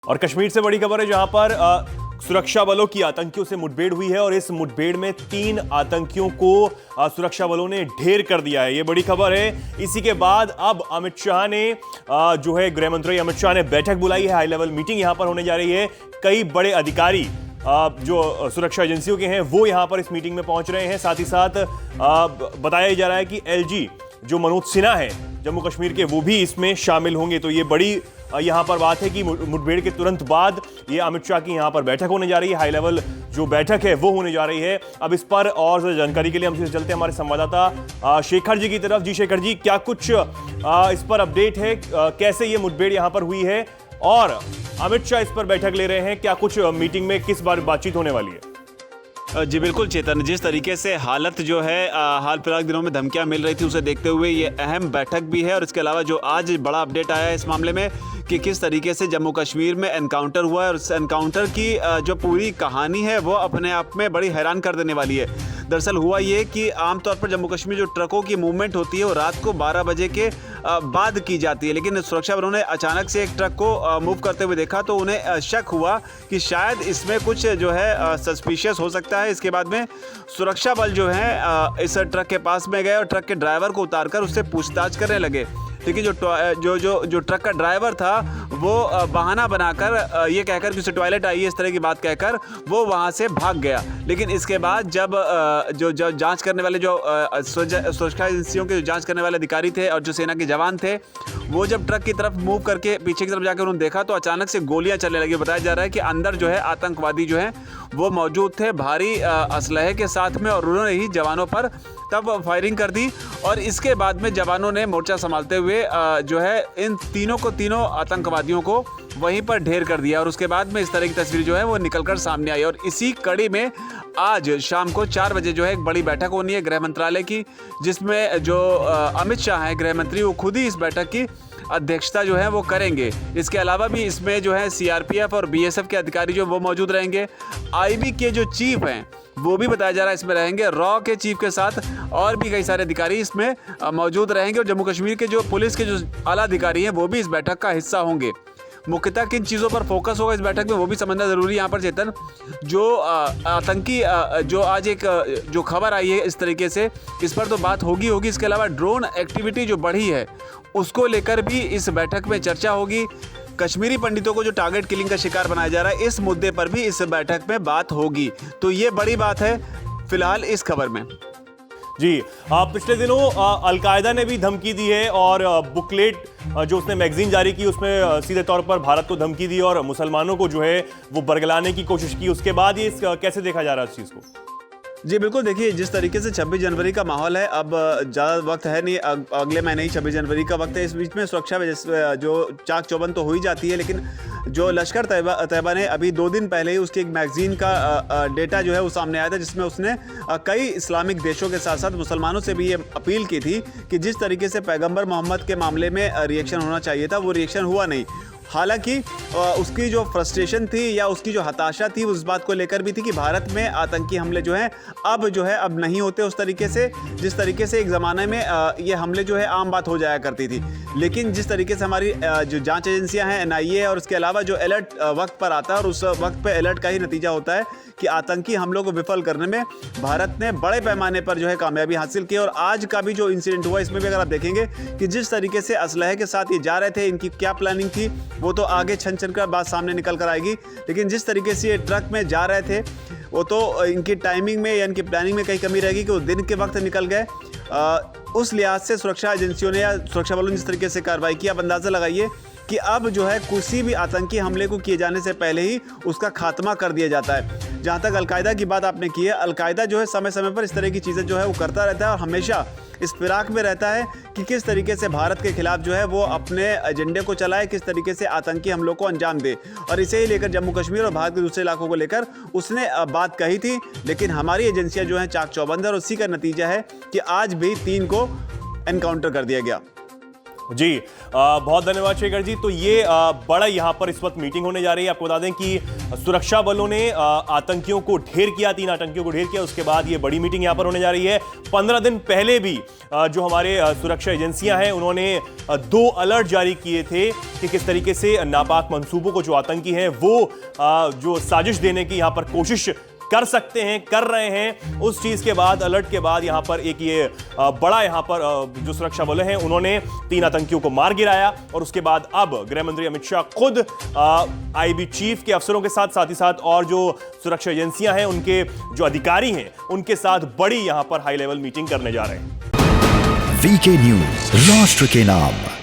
और कश्मीर से बड़ी खबर है जहां पर सुरक्षा बलों की आतंकियों से मुठभेड़ हुई है और इस मुठभेड़ में 3 आतंकियों को सुरक्षा बलों ने ढेर कर दिया है। यह बड़ी खबर है। इसी के बाद अब अमित शाह ने जो है गृह मंत्री अमित शाह ने बैठक बुलाई है। हाई लेवल मीटिंग यहां पर होने जा रही है। कई बड़े अधिकारी जो सुरक्षा एजेंसियों के हैं वो यहां पर इस मीटिंग में पहुंच रहे हैं। साथ ही साथ बताया जा रहा है कि एलजी जो मनोज सिन्हा है जम्मू कश्मीर के, वो भी इसमें शामिल होंगे। तो ये बड़ी यहां पर बात है कि मुठभेड़ के तुरंत बाद ये अमित शाह की यहां पर बैठक होने जा रही है। हाई लेवल जो बैठक है वो होने जा रही है। अब इस पर और जानकारी के लिए हम सीधे चलते हैं हमारे संवाददाता शेखर जी की तरफ। जी शेखर जी, क्या कुछ इस पर अपडेट है? कैसे ये मुठभेड़ यहां पर हुई है और अमित शाह इस पर बैठक ले रहे हैं? क्या कुछ मीटिंग में किस बार बातचीत होने वाली है? जी बिल्कुल चेतन, जिस तरीके से हालत जो है हाल फिलहाल दिनों में धमकियां मिल रही थी उसे देखते हुए ये अहम बैठक भी है। और इसके अलावा जो आज बड़ा अपडेट आया है इस मामले में कि किस तरीके से जम्मू कश्मीर में एनकाउंटर हुआ है और उस एनकाउंटर की जो पूरी कहानी है वो अपने आप में बड़ी हैरान कर देने वाली है। दरअसल हुआ ये कि आमतौर पर जम्मू कश्मीर जो ट्रकों की मूवमेंट होती है वो रात को 12 बजे के बाद की जाती है, लेकिन सुरक्षा बलों ने अचानक से एक ट्रक को मूव करते हुए देखा तो उन्हें शक हुआ कि शायद इसमें कुछ जो है सस्पिशियस हो सकता है। इसके बाद में सुरक्षा बल जो है इस ट्रक के पास में गए और ट्रक के ड्राइवर को उतारकर उससे पूछताछ करने लगे। लेकिन जो ट्रक का ड्राइवर था वो बहाना बनाकर ये कहकर कि उसे टॉयलेट आई है इस तरह की बात कहकर वो वहाँ से भाग गया। लेकिन इसके बाद जब जो जांच करने वाले जो सुरक्षा एजेंसियों के जांच करने वाले अधिकारी थे और जो सेना के जवान थे वो जब ट्रक की तरफ मूव करके पीछे की तरफ जाकर उन्होंने देखा तो अचानक से गोलियां चलने लगी। बताया जा रहा है कि अंदर जो है आतंकवादी जो हैं वो मौजूद थे भारी असलहे के साथ में और उन्होंने ही जवानों पर तब फायरिंग कर दी। और इसके बाद में जवानों ने मोर्चा संभालते हुए जो है इन तीनों आतंकवादियों को वहीं पर ढेर कर दिया। और उसके बाद में इस तरह की तस्वीर जो है वो निकलकर सामने आई। और इसी कड़ी में आज शाम को 4 बजे जो है एक बड़ी बैठक होनी है गृह मंत्रालय की, जिसमें जो अमित शाह हैं गृह मंत्री वो खुद ही इस बैठक की अध्यक्षता जो है वो करेंगे। इसके अलावा भी इसमें जो है सीआरपीएफ और बीएसएफ के अधिकारी जो वो मौजूद रहेंगे। आईबी के जो चीफ हैं वो भी बताया जा रहा है इसमें रहेंगे। रॉ के चीफ के साथ और भी कई सारे अधिकारी इसमें मौजूद रहेंगे और जम्मू कश्मीर के जो पुलिस के जो आला अधिकारी हैं वो भी इस बैठक का हिस्सा होंगे। मुख्यतः किन चीज़ों पर फोकस होगा इस बैठक में वो भी समझना ज़रूरी है यहाँ पर चेतन। जो आतंकी जो आज एक जो खबर आई है इस तरीके से इस पर तो बात होगी। इसके अलावा ड्रोन एक्टिविटी जो बढ़ी है उसको लेकर भी इस बैठक में चर्चा होगी। कश्मीरी पंडितों को जो टारगेट किलिंग का शिकार बनाया जा रहा है इस मुद्दे पर भी इस बैठक में बात होगी। तो ये बड़ी बात है फिलहाल इस खबर में। जी, पिछले दिनों अलकायदा ने भी धमकी दी है और बुकलेट जो उसने मैगजीन जारी की उसमें सीधे तौर पर भारत को धमकी दी और मुसलमानों को जो है वो बरगलाने की कोशिश की। उसके बाद ये कैसे देखा जा रहा है इस चीज़ को? जी बिल्कुल, देखिए जिस तरीके से 26 जनवरी का माहौल है, अब ज़्यादा वक्त है नहीं, अगले महीने ही 26 जनवरी का वक्त है। इस बीच में सुरक्षा जो चाक चौबंद तो हो ही जाती है, लेकिन जो लश्कर तैयबा ने अभी 2 दिन पहले ही उसकी एक मैगजीन का डेटा जो है वो सामने आया था जिसमें उसने कई इस्लामिक देशों के साथ साथ मुसलमानों से भी ये अपील की थी कि जिस तरीके से पैगम्बर मोहम्मद के मामले में रिएक्शन होना चाहिए था वो रिएक्शन हुआ नहीं। हालांकि उसकी जो फ्रस्ट्रेशन थी या उसकी जो हताशा थी उस बात को लेकर भी थी कि भारत में आतंकी हमले जो हैं अब नहीं होते उस तरीके से जिस तरीके से एक ज़माने में ये हमले जो है आम बात हो जाया करती थी। लेकिन जिस तरीके से हमारी जो जांच एजेंसियां हैं एनआईए और उसके अलावा जो अलर्ट वक्त पर आता है और उस वक्त पे अलर्ट का ही नतीजा होता है कि आतंकी हमलों को विफल करने में भारत ने बड़े पैमाने पर जो है कामयाबी हासिल की। और आज का भी जो इंसिडेंट हुआ इसमें भी अगर आप देखेंगे कि जिस तरीके से असलहे के साथ ये जा रहे थे, इनकी क्या प्लानिंग थी वो तो आगे छन कर बात सामने निकल कर आएगी। लेकिन जिस तरीके से ये ट्रक में जा रहे थे वो तो इनकी टाइमिंग में या इनकी प्लानिंग में कहीं कमी रहेगी कि वो दिन के वक्त निकल गए। उस लिहाज से सुरक्षा एजेंसियों ने या सुरक्षा बलों ने जिस तरीके से कार्रवाई की, आप अंदाज़ा लगाइए कि अब जो है किसी भी आतंकी हमले को किए जाने से पहले ही उसका खात्मा कर दिया जाता है। जहाँ तक अलकायदा की बात आपने की है, अलकायदा जो है समय समय पर इस तरह की चीज़ें जो है वो करता रहता है और हमेशा इस फिराक में रहता है कि किस तरीके से भारत के खिलाफ जो है वो अपने एजेंडे को चलाए, किस तरीके से आतंकी हमलों को अंजाम दे। और इसे ही लेकर जम्मू कश्मीर और भारत के दूसरे इलाकों को लेकर उसने बात कही थी, लेकिन हमारी एजेंसियां जो हैं चाक चौबंद और उसी का नतीजा है कि आज भी 3 को एनकाउंटर कर दिया गया। जी बहुत धन्यवाद शेखर जी। तो ये बड़ा यहाँ पर इस वक्त मीटिंग होने जा रही है। आपको बता दें कि सुरक्षा बलों ने आतंकियों को ढेर किया, 3 आतंकियों को ढेर किया। उसके बाद ये बड़ी मीटिंग यहाँ पर होने जा रही है। 15 दिन पहले भी जो हमारे सुरक्षा एजेंसियां हैं उन्होंने 2 अलर्ट जारी किए थे कि किस तरीके से नापाक मंसूबों को जो आतंकी हैं वो जो साजिश देने की यहाँ पर कोशिश कर सकते हैं, कर रहे हैं। उस चीज के बाद, अलर्ट के बाद यहां पर एक ये बड़ा यहां पर जो सुरक्षा बल हैं उन्होंने 3 आतंकियों को मार गिराया। और उसके बाद अब गृह मंत्री अमित शाह खुद आईबी चीफ के अफसरों के साथ ही साथ और जो सुरक्षा एजेंसियां हैं उनके जो अधिकारी हैं उनके साथ बड़ी यहां पर हाई लेवल मीटिंग करने जा रहे हैं। वीके न्यूज, राष्ट्र के नाम।